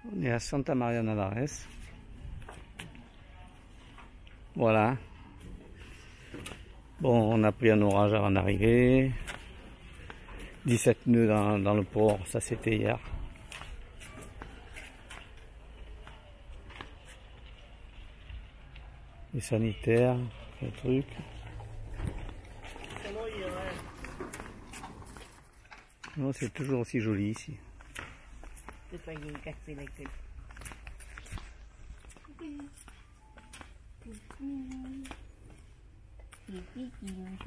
On est à Santa Maria Navarres. Voilà. Bon, on a pris un orage avant d'arriver. 17 nœuds dans le port, ça c'était hier. Les sanitaires, le truc. Non, c'est toujours aussi joli ici. Tu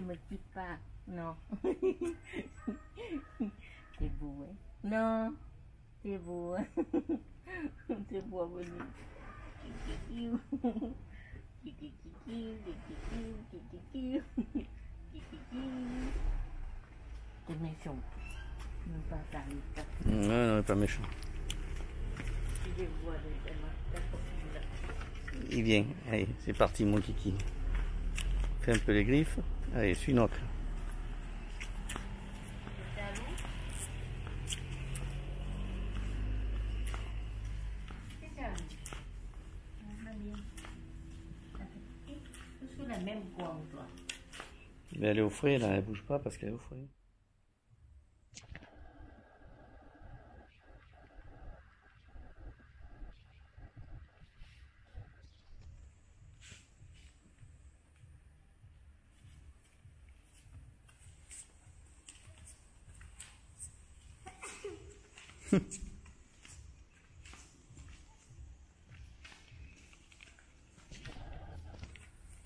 me quittes pas, non. C'est beau, hein? Non, c'est beau, hein? C'est beau à venir. T'es méchant. Non, pas ça. Non, non, pas méchant. Il vient, allez, c'est parti mon kiki. Fais un peu les griffes. Allez, suis notre. Mais elle est au frais là, elle bouge pas parce qu'elle est au frais.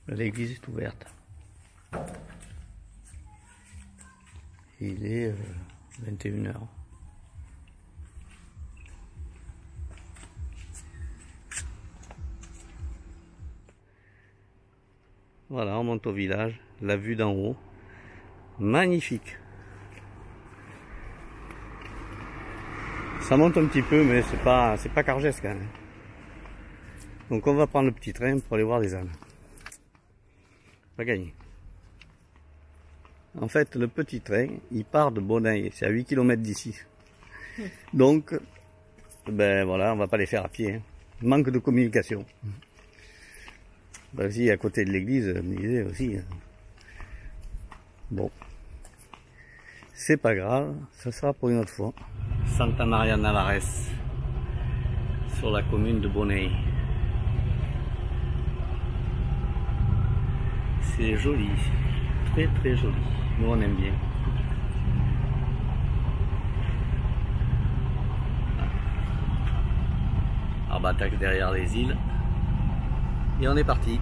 L'église est ouverte. Il est 21 h. Voilà, on monte au village, la vue d'en haut, magnifique. Ça monte un petit peu, mais c'est pas Cargès quand même. Donc on va prendre le petit train pour aller voir les ânes. Pas gagné. En fait, le petit train, il part de Bonaille, c'est à 8 km d'ici. Donc, ben voilà, on va pas les faire à pied. Hein. Manque de communication. Ben, aussi, à côté de l'église, je me disais aussi. Bon. C'est pas grave, ce sera pour une autre fois. Santa Maria Navarres, sur la commune de Bonaille. C'est joli, très très joli. Nous on aime bien. Arbatax derrière les îles. Et on est parti.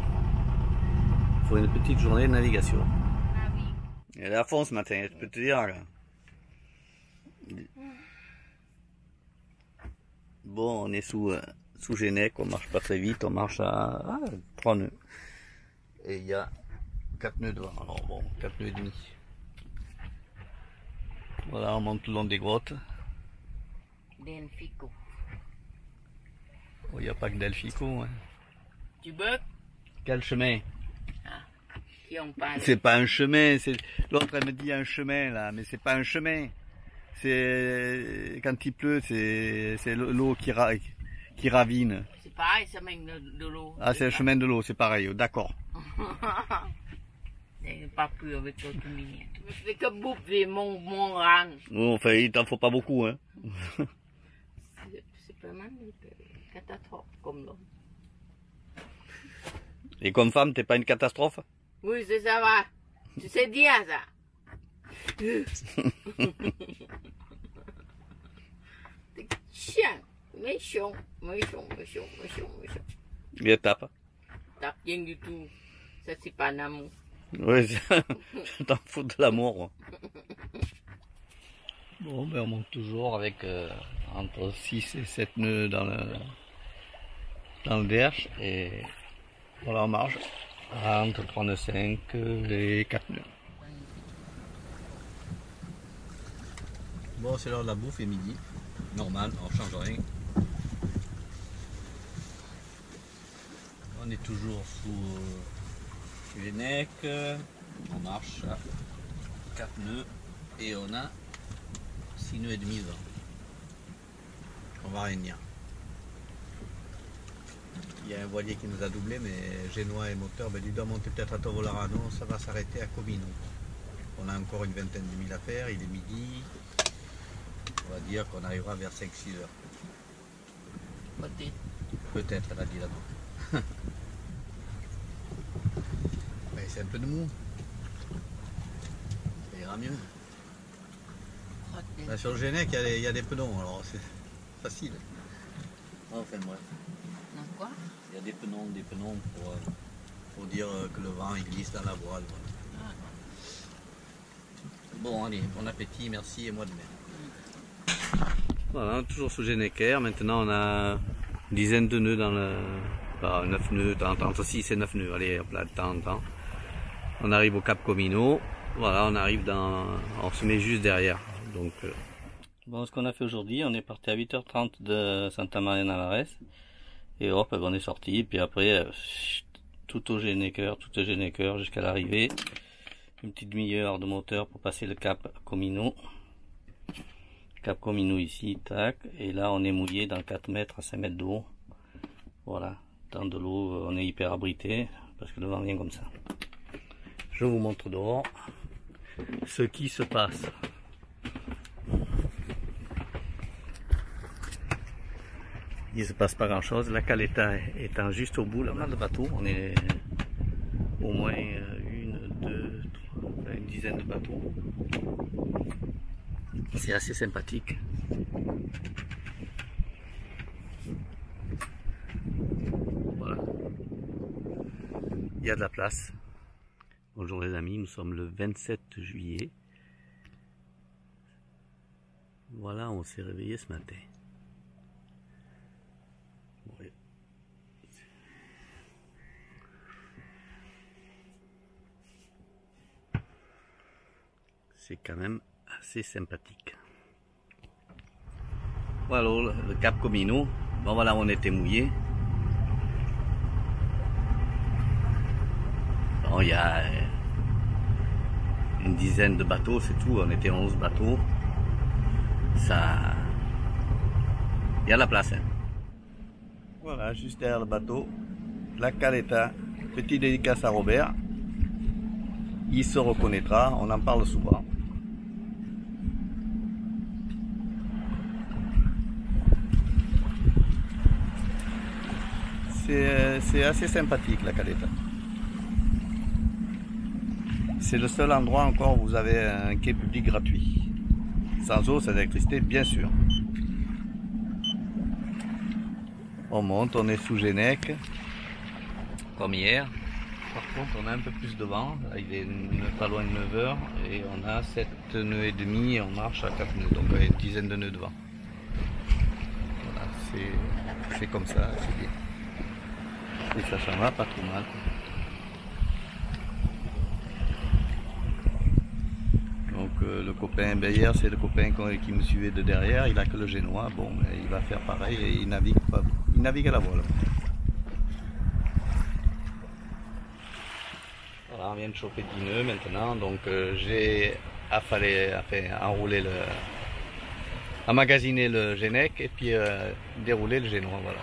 Pour une petite journée de navigation. Elle est à fond ce matin, je peux te dire. Là. Bon, on est sous Gennec, on marche pas très vite, on marche à 3 nœuds. Et il y a 4 nœuds devant, alors bon, 4 nœuds et demi. Voilà, on monte le long des grottes. Delfico. Oh, il n'y a pas que Delfico. Hein. Tu veux? Quel chemin? Ah, qui on parle? C'est pas un chemin, c'est l'autre elle me dit un chemin là, mais c'est pas un chemin. C'est quand il pleut, c'est l'eau qui ravine. C'est pareil, ça mène de l'eau. Ah, c'est le chemin de l'eau, c'est pareil, d'accord. Pas plus avec toi, tu me fais que bouffer mon rang. Bon, enfin, il t'en faut pas beaucoup, hein. C'est pas mal, catastrophe comme l'homme. Et comme femme, t'es pas une catastrophe? Oui, c'est ça va. Tu sais dire ça. T'es chien, méchant. Il tape. T'as rien du tout. Ça, c'est pas un amour. Oui, je t'en fous de l'amour. Bon, ben on monte toujours avec entre 6 et 7 nœuds dans le derche et voilà, on marche entre 35 et 4 nœuds. Bon, c'est l'heure de la bouffe et midi. Normal, on ne change rien. On est toujours sous Gennec. On marche à 4 nœuds et on a 6 nœuds et demi devant. On va rien dire. Il y a un voilier qui nous a doublé, mais génois et moteur, ben, il doit monter peut-être à Tovolara. Non, ça va s'arrêter à Comino. On a encore une vingtaine de milles à faire, il est midi. On va dire qu'on arrivera vers 5-6 heures. Peut-être, elle a dit là-bas. Mais c'est un peu de mou. Ça ira mieux. Là, sur le Gennec, il y a des pneus, alors c'est facile. Enfin bref. Quoi? Il y a des pneus pour dire que le vent il glisse dans la voile. Voilà. Ah. Bon, allez, bon appétit, merci et moi de même. Voilà, toujours sous Genneker. Maintenant, on a une dizaine de nœuds dans le. Enfin, 9 nœuds, entre 6 et 9 nœuds. Allez, hop là, de temps en temps. On arrive au Cap Comino. Voilà, on arrive dans. On se met juste derrière. Donc. Bon, ce qu'on a fait aujourd'hui, on est parti à 8h30 de Santa Maria Navares. Et hop, on est sorti. Puis après, tout au Genneker jusqu'à l'arrivée. Une petite demi-heure de moteur pour passer le Cap Comino. Cap Comino ici, tac. Et là, on est mouillé dans 4 mètres à 5 mètres d'eau. Voilà. Dans de l'eau, on est hyper abrité parce que le vent vient comme ça. Je vous montre dehors ce qui se passe. Il se passe pas grand chose. La Caleta étant juste au bout, là, le bateau. On est au moins une dizaine de bateaux. C'est assez sympathique. Voilà. Il y a de la place. Bonjour les amis, nous sommes le 27 juillet. Voilà, on s'est réveillé ce matin. Ouais. C'est quand même assez sympathique. Voilà le Cap Comino. Bon voilà, on était mouillé. Bon, il y a une dizaine de bateaux, c'est tout. On était 11 bateaux. Ça, il y a la place. Hein. Voilà, juste derrière le bateau, la Caleta. Petit dédicace à Robert. Il se reconnaîtra. On en parle souvent. C'est assez sympathique la Caleta. C'est le seul endroit encore où vous avez un quai public gratuit. Sans eau, sans électricité, bien sûr. On monte, on est sous Gennec, comme hier. Par contre, on a un peu plus de vent. Là, il est pas loin de 9 h et on a 7 nœuds et demi et on marche à 4 nœuds. Donc, une dizaine de nœuds de vent. Voilà, c'est comme ça, c'est bien. Et ça s'en va pas trop mal. Donc le copain, ben hier c'est le copain qui me suivait de derrière, il a que le génois, bon il va faire pareil et il navigue pas, il navigue à la voile. Voilà, on vient de choper 10 nœuds maintenant, donc j'ai enroulé emmagasiner le Gennec et puis dérouler le génois, voilà.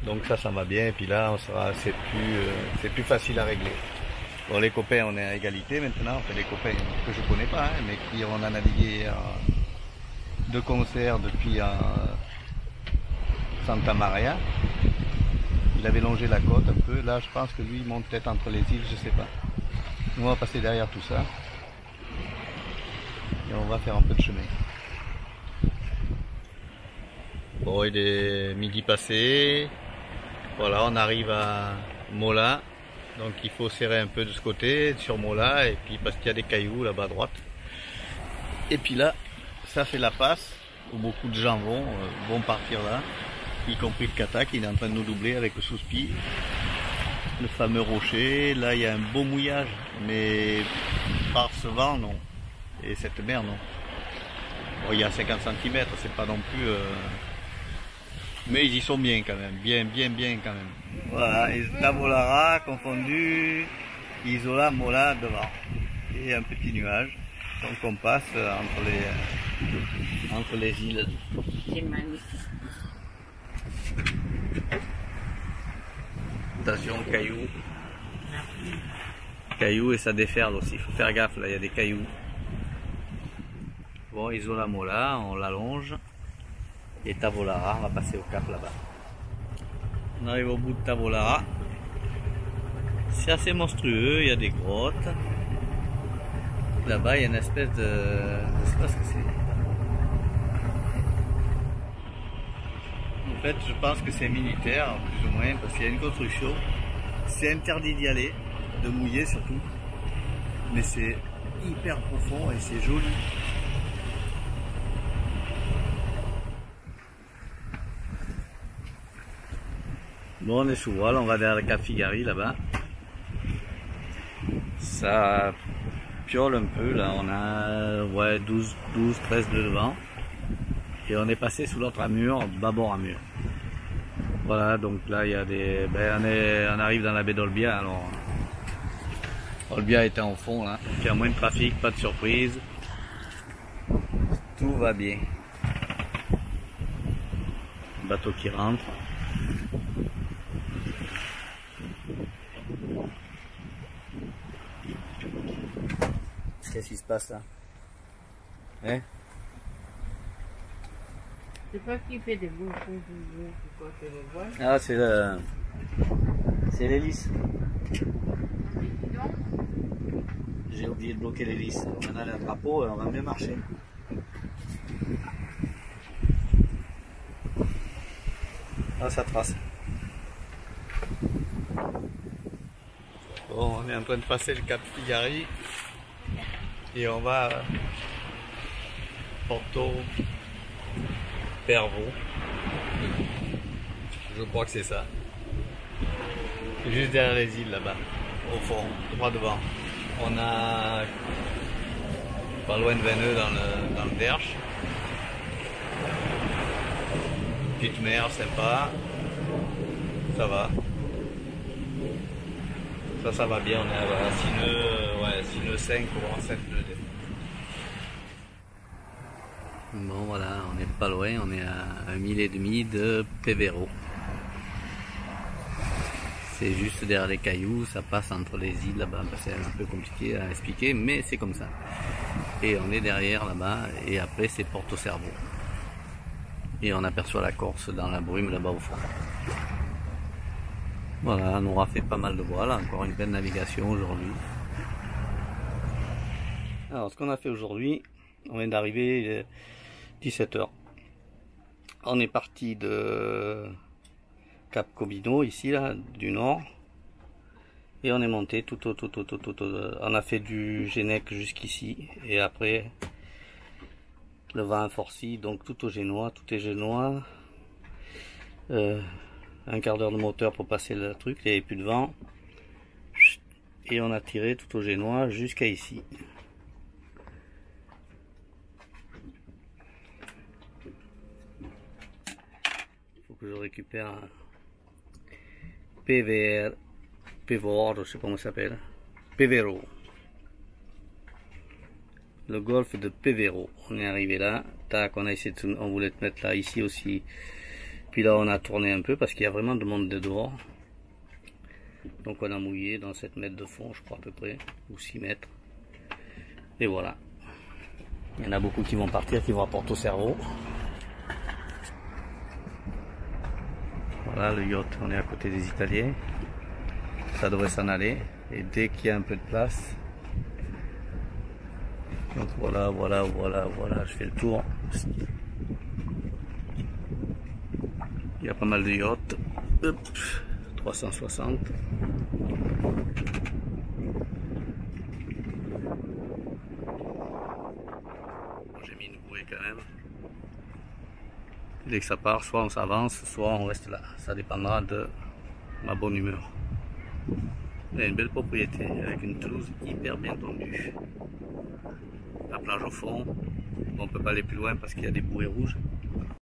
Donc ça va bien et puis là c'est plus facile à régler. Bon, les copains on est à égalité maintenant, enfin les copains que je connais pas, hein, mais qui on a navigué de concert depuis Santa Maria. Il avait longé la côte un peu, là je pense que lui il monte peut-être entre les îles, je sais pas. Nous on va passer derrière tout ça et on va faire un peu de chemin. Bon, il est midi passé. Voilà, on arrive à Mola, donc il faut serrer un peu de ce côté, sur Mola, et puis parce qu'il y a des cailloux là-bas à droite. Et puis là, ça fait la passe, où beaucoup de gens vont partir là, y compris le Kata qui est en train de nous doubler avec le Souspi, le fameux rocher. Là, il y a un beau mouillage, mais par ce vent, non. Et cette mer, non. Bon, il y a 50 cm, c'est pas non plus... Mais ils y sont bien quand même, bien quand même. Voilà, Tavolara confondu, Isola, Mola devant. Et un petit nuage. Donc on passe entre les îles. C'est magnifique. Attention, cailloux. Cailloux et ça déferle aussi, il faut faire gaffe, là il y a des cailloux. Bon, Isola Mola, on l'allonge. Et Tavolara, on va passer au cap là-bas. On arrive au bout de Tavolara. C'est assez monstrueux, il y a des grottes. Là-bas, il y a une espèce de... je sais pas ce que c'est. En fait, je pense que c'est militaire, plus ou moins, parce qu'il y a une construction. C'est interdit d'y aller, de mouiller surtout. Mais c'est hyper profond et c'est joli. Bon, on est sous voile, on va derrière le Cap Figari là-bas. Ça piole un peu, là on a ouais, 12, 13 de vent. Et on est passé sous l'autre amur, bâbord amur. Voilà, donc là il y a des... Ben, on arrive dans la baie d'Olbia, alors... Olbia était en fond là, donc il y a moins de trafic, pas de surprise. Tout va bien. Bateau qui rentre. Qu'est-ce qui se passe là? Hein? C'est pas qui fait des bouts, pourquoi tu le vois? Ah, c'est le... c'est l'hélice. J'ai oublié de bloquer l'hélice. On a le drapeau et on va mieux marcher. Ah, ça trace. Bon, on est en train de passer le Cap Figari. Et on va à Porto Pervo. Je crois que c'est ça. Juste derrière les îles là-bas, au fond, droit devant. On a pas loin de Veneux dans le Derche. Petite mer sympa. Ça va. Ça va bien, on est à 6 nœuds, ouais, 6 nœuds 5 ou 7 nœuds. Bon voilà, on n'est pas loin, on est à 1 mille et demi de Pevero. C'est juste derrière les cailloux, ça passe entre les îles là-bas, c'est un peu compliqué à expliquer, mais c'est comme ça. Et on est derrière là-bas, et après c'est Porto Cervo. Et on aperçoit la Corse dans la brume là-bas au fond. Voilà, on aura fait pas mal de voiles, encore une belle navigation aujourd'hui. Alors ce qu'on a fait aujourd'hui, on vient d'arriver 17 h. On est parti de Cap Cobino, ici là, du nord. Et on est monté tout, on a fait du Genec jusqu'ici. Et après, le vent a forci, donc tout au Génois, tout est Génois. Un quart d'heure de moteur pour passer le truc, il n'y avait plus de vent. Et on a tiré tout au Génois jusqu'à ici. Il faut que je récupère un PVR, je sais pas comment ça s'appelle. Pevero. Le golfe de Pevero. On est arrivé là. Tac, on a essayé de, on voulait te mettre là, ici aussi. Puis là on a tourné un peu parce qu'il y a vraiment de monde de dehors. Donc on a mouillé dans 7 mètres de fond, je crois à peu près, ou 6 mètres. Et voilà. Il y en a beaucoup qui vont partir, qui vont à Porto Cervo. Voilà le yacht, on est à côté des Italiens. Ça devrait s'en aller. Et dès qu'il y a un peu de place. Donc voilà, je fais le tour. Il y a pas mal de yachts. Hop, 360. J'ai mis une bouée quand même. Dès que ça part, soit on s'avance, soit on reste là. Ça dépendra de ma bonne humeur. Il y a une belle propriété avec une pelouse hyper bien tendue. La plage au fond. On ne peut pas aller plus loin parce qu'il y a des bouées rouges.